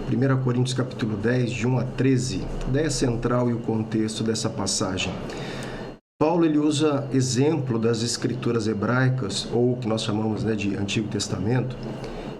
1 Coríntios capítulo 10, de 1 a 13, a ideia central e o contexto dessa passagem. Paulo ele usa exemplo das escrituras hebraicas, ou o que nós chamamos de Antigo Testamento,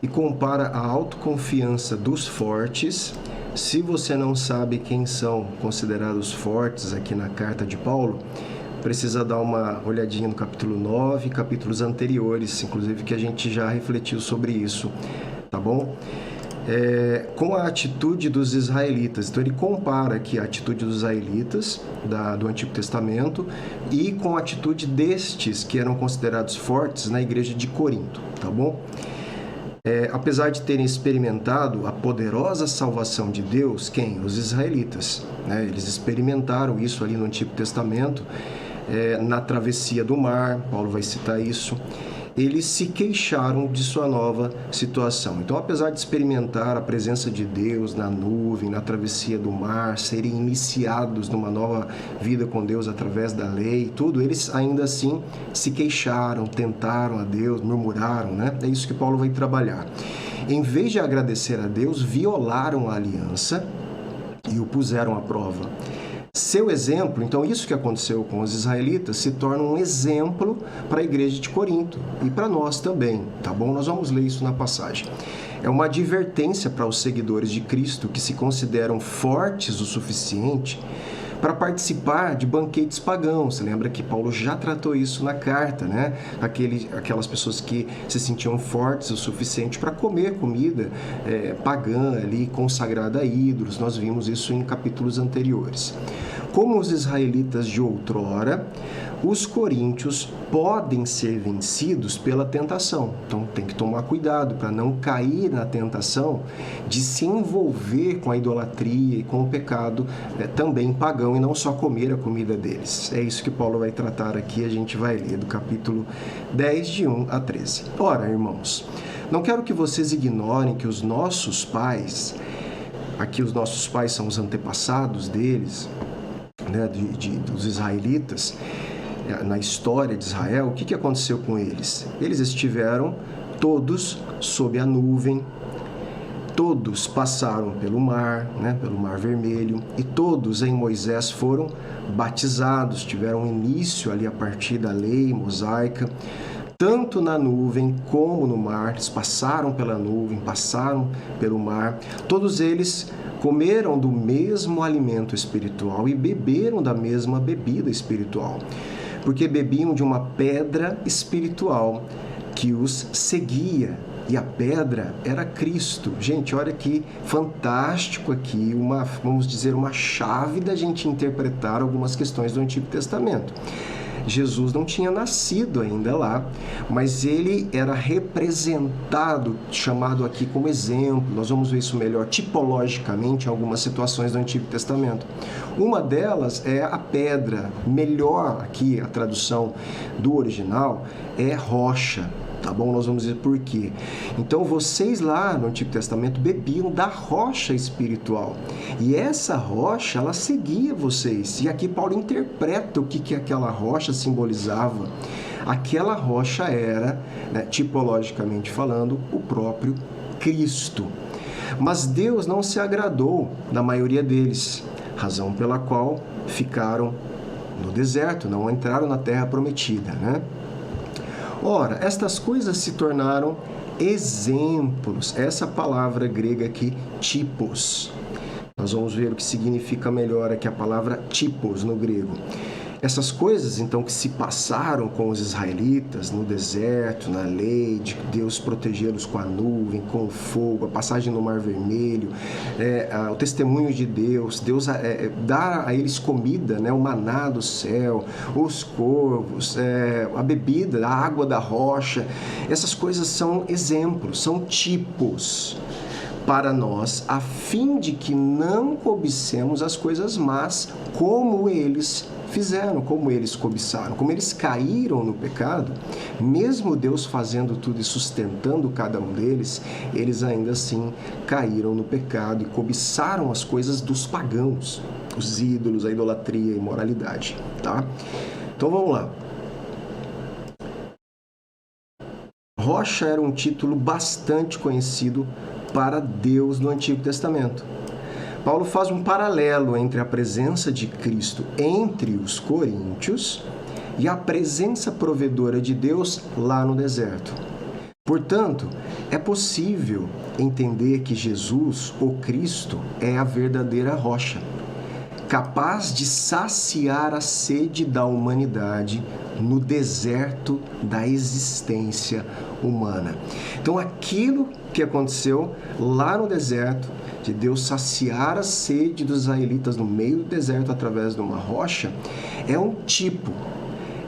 e compara a autoconfiança dos fortes. Se você não sabe quem são considerados fortes aqui na carta de Paulo, precisa dar uma olhadinha no capítulo 9, capítulos anteriores, inclusive que a gente já refletiu sobre isso, tá bom? Com a atitude dos israelitas. Então ele compara aqui a atitude dos israelitas do Antigo Testamento e com a atitude destes que eram considerados fortes na igreja de Corinto, tá bom? Apesar de terem experimentado a poderosa salvação de Deus, quem? Os israelitas, né? Eles experimentaram isso ali no Antigo Testamento, na travessia do mar, Paulo vai citar isso. Eles se queixaram de sua nova situação. Então, apesar de experimentar a presença de Deus na nuvem, na travessia do mar, serem iniciados numa nova vida com Deus através da lei, tudo, eles ainda assim se queixaram, tentaram a Deus, murmuraram, né? É isso que Paulo vai trabalhar. Em vez de agradecer a Deus, violaram a aliança e o puseram à prova. Seu exemplo, então isso que aconteceu com os israelitas, se torna um exemplo para a igreja de Corinto e para nós também, tá bom? Nós vamos ler isso na passagem. É uma advertência para os seguidores de Cristo que se consideram fortes o suficiente para participar de banquetes pagãos. Você lembra que Paulo já tratou isso na carta, né? Aquelas pessoas que se sentiam fortes o suficiente para comer comida pagã ali, consagrada a ídolos. Nós vimos isso em capítulos anteriores. Como os israelitas de outrora, os coríntios podem ser vencidos pela tentação. Então tem que tomar cuidado para não cair na tentação de se envolver com a idolatria e com o pecado também pagão e não só comer a comida deles. É isso que Paulo vai tratar aqui, a gente vai ler do capítulo 10, de 1 a 13. Ora, irmãos, não quero que vocês ignorem que os nossos pais, aqui os nossos pais são os antepassados deles, né, dos israelitas, na história de Israel, o que aconteceu com eles? Eles estiveram todos sob a nuvem, todos passaram pelo mar, né, pelo Mar Vermelho, e todos em Moisés foram batizados, tiveram início ali a partir da lei mosaica, tanto na nuvem como no mar. Eles passaram pela nuvem, passaram pelo mar, todos eles comeram do mesmo alimento espiritual e beberam da mesma bebida espiritual, porque bebiam de uma pedra espiritual que os seguia, e a pedra era Cristo. Gente, olha que fantástico aqui, vamos dizer, uma chave da gente interpretar algumas questões do Antigo Testamento. Jesus não tinha nascido ainda lá, mas ele era representado, chamado aqui como exemplo. Nós vamos ver isso melhor tipologicamente em algumas situações do Antigo Testamento. Uma delas é a pedra. Melhor aqui, a tradução do original é rocha. Tá bom? Nós vamos dizer por quê. Então, vocês lá no Antigo Testamento bebiam da rocha espiritual. E essa rocha, ela seguia vocês. E aqui Paulo interpreta o que aquela rocha simbolizava. Aquela rocha era, né, tipologicamente falando, o próprio Cristo. Mas Deus não se agradou da maioria deles, razão pela qual ficaram no deserto, não entraram na terra prometida, né? Ora, estas coisas se tornaram exemplos. Essa palavra grega aqui, tipos. Nós vamos ver o que significa melhor aqui a palavra tipos no grego. Essas coisas, então, que se passaram com os israelitas no deserto, na lei, de Deus protegê-los com a nuvem, com o fogo, a passagem no Mar Vermelho, o testemunho de Deus, dá a eles comida, né, o maná do céu, os corvos, a bebida, a água da rocha. Essas coisas são exemplos, são tipos para nós, a fim de que não cobicemos as coisas más como eles fizeram, como eles cobiçaram, como eles caíram no pecado. Mesmo Deus fazendo tudo e sustentando cada um deles, eles ainda assim caíram no pecado e cobiçaram as coisas dos pagãos, os ídolos, a idolatria, a imoralidade, tá? Então vamos lá. Rocha era um título bastante conhecido para Deus no Antigo Testamento. Paulo faz um paralelo entre a presença de Cristo entre os coríntios e a presença provedora de Deus lá no deserto. Portanto, é possível entender que Jesus, o Cristo, é a verdadeira rocha, capaz de saciar a sede da humanidade no deserto da existência humana. Então, aquilo que aconteceu lá no deserto, de Deus saciar a sede dos israelitas no meio do deserto através de uma rocha, é um tipo,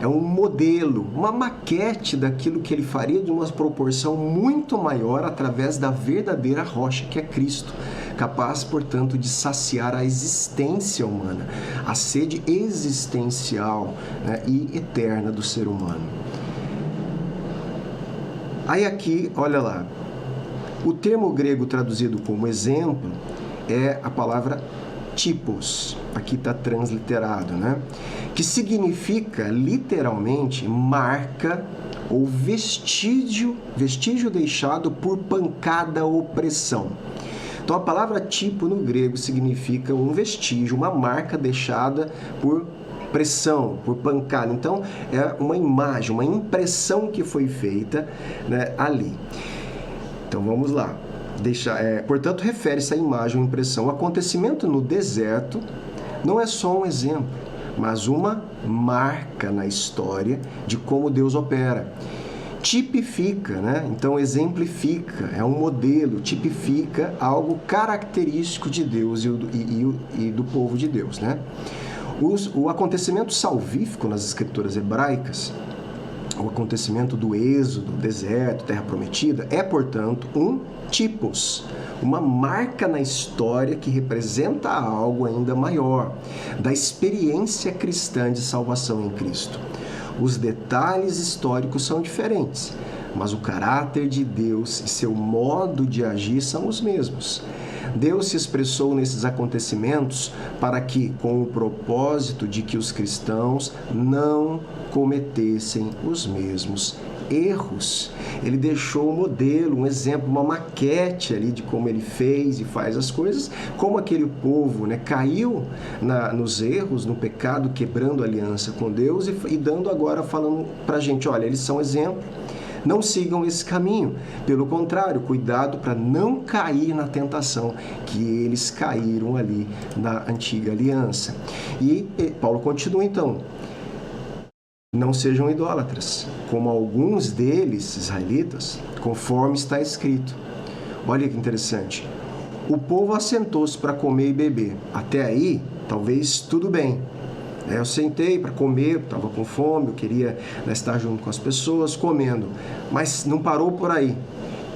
é um modelo, uma maquete daquilo que ele faria de uma proporção muito maior através da verdadeira rocha que é Cristo, capaz, portanto, de saciar a existência humana, a sede existencial, né, e eterna do ser humano. Aí aqui, olha lá, o termo grego traduzido como exemplo é a palavra typos, aqui está transliterado, né? Que significa literalmente marca ou vestígio deixado por pancada ou pressão. Então a palavra tipo no grego significa um vestígio, uma marca deixada por pressão, por pancada. Então é uma imagem, uma impressão que foi feita, né, ali. Então vamos lá. Portanto, refere-se à imagem ou impressão. O acontecimento no deserto não é só um exemplo, mas uma marca na história de como Deus opera. Tipifica, né? Então exemplifica, é um modelo, tipifica algo característico de Deus e do povo de Deus, né? O acontecimento salvífico nas escrituras hebraicas, o acontecimento do êxodo, deserto, terra prometida, é, portanto, um tipos, uma marca na história que representa algo ainda maior, da experiência cristã de salvação em Cristo. Os detalhes históricos são diferentes, mas o caráter de Deus e seu modo de agir são os mesmos. Deus se expressou nesses acontecimentos para que, com o propósito de que os cristãos não cometessem os mesmos erros. Ele deixou um modelo, um exemplo, uma maquete ali de como ele fez e faz as coisas, como aquele povo, né, caiu nos erros, no pecado, quebrando a aliança com Deus e dando agora, falando pra gente, olha, eles são exemplo, não sigam esse caminho. Pelo contrário, cuidado para não cair na tentação que eles caíram ali na antiga aliança. E Paulo continua então. Não sejam idólatras, como alguns deles, israelitas, conforme está escrito. Olha que interessante. O povo assentou-se para comer e beber. Até aí, talvez tudo bem. Eu sentei para comer, estava com fome, eu queria, né, estar junto com as pessoas, comendo. Mas não parou por aí.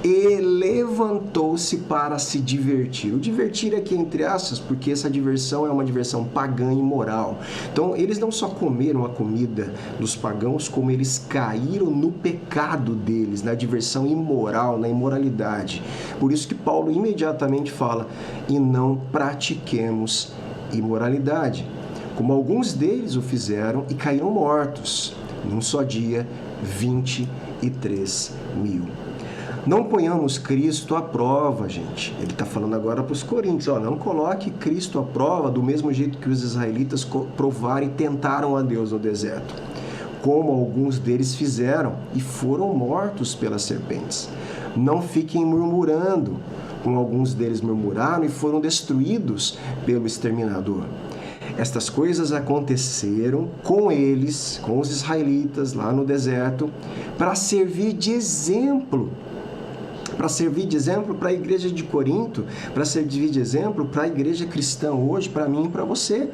E levantou-se para se divertir. O divertir aqui entre aspas, porque essa diversão é uma diversão pagã e imoral. Então, eles não só comeram a comida dos pagãos, como eles caíram no pecado deles, na diversão imoral, na imoralidade. Por isso que Paulo imediatamente fala, e não pratiquemos imoralidade, como alguns deles o fizeram e caíram mortos. Num só dia, 23.000. Não ponhamos Cristo à prova, gente. Ele está falando agora para os coríntios. Não coloque Cristo à prova do mesmo jeito que os israelitas provaram e tentaram a Deus no deserto, como alguns deles fizeram e foram mortos pelas serpentes. Não fiquem murmurando, como alguns deles murmuraram e foram destruídos pelo exterminador. Estas coisas aconteceram com eles, com os israelitas lá no deserto, para servir de exemplo para a igreja de Corinto, para servir de exemplo para a igreja cristã hoje, para mim e para você.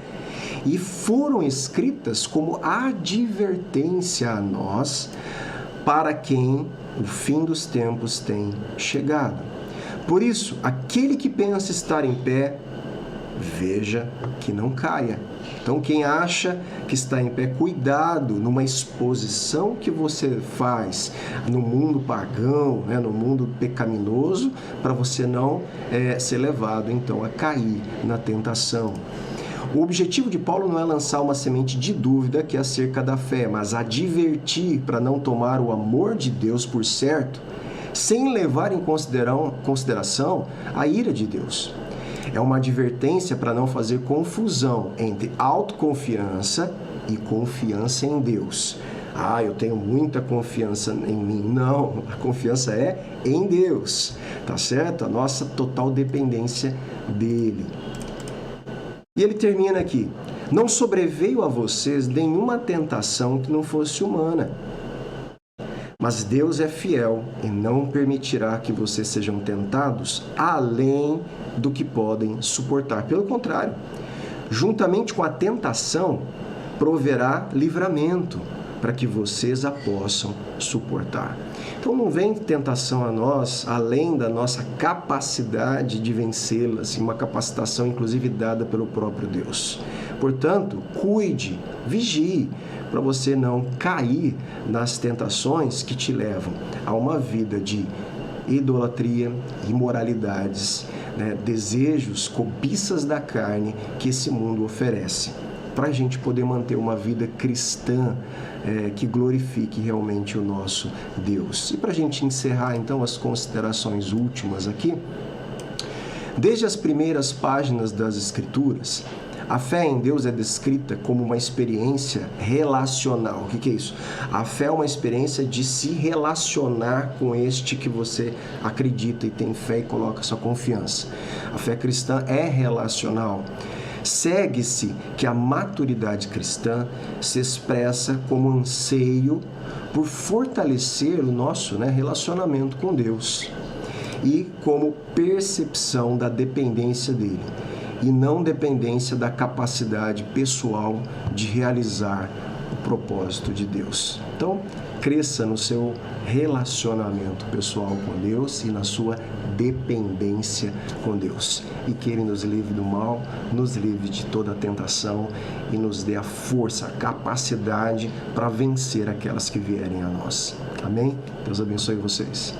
E foram escritas como advertência a nós, para quem o fim dos tempos tem chegado. Por isso, aquele que pensa estar em pé, veja que não caia. Então, quem acha que está em pé, cuidado numa exposição que você faz no mundo pagão, né, no mundo pecaminoso, para você não ser levado, então, a cair na tentação. O objetivo de Paulo não é lançar uma semente de dúvida que é acerca da fé, mas advertir para não tomar o amor de Deus por certo, sem levar em consideração a ira de Deus. É uma advertência para não fazer confusão entre autoconfiança e confiança em Deus. Ah, eu tenho muita confiança em mim. Não, a confiança é em Deus, tá certo? A nossa total dependência dele. E ele termina aqui: não sobreveio a vocês nenhuma tentação que não fosse humana. Mas Deus é fiel e não permitirá que vocês sejam tentados além do que podem suportar. Pelo contrário, juntamente com a tentação, proverá livramento para que vocês a possam suportar. Então não vem tentação a nós além da nossa capacidade de vencê-las, uma capacitação inclusive dada pelo próprio Deus. Portanto, cuide, vigie, para você não cair nas tentações que te levam a uma vida de idolatria, imoralidades, desejos, cobiças da carne que esse mundo oferece, para a gente poder manter uma vida cristã que glorifique realmente o nosso Deus. E para a gente encerrar então as considerações últimas aqui, desde as primeiras páginas das Escrituras, a fé em Deus é descrita como uma experiência relacional. O que é isso? A fé é uma experiência de se relacionar com este que você acredita e tem fé e coloca sua confiança. A fé cristã é relacional. Segue-se que a maturidade cristã se expressa como anseio por fortalecer o nosso relacionamento com Deus e como percepção da dependência dele, e não dependência da capacidade pessoal de realizar o propósito de Deus. Então, cresça no seu relacionamento pessoal com Deus e na sua dependência com Deus. E que Ele nos livre do mal, nos livre de toda a tentação e nos dê a força, a capacidade para vencer aquelas que vierem a nós. Amém? Deus abençoe vocês.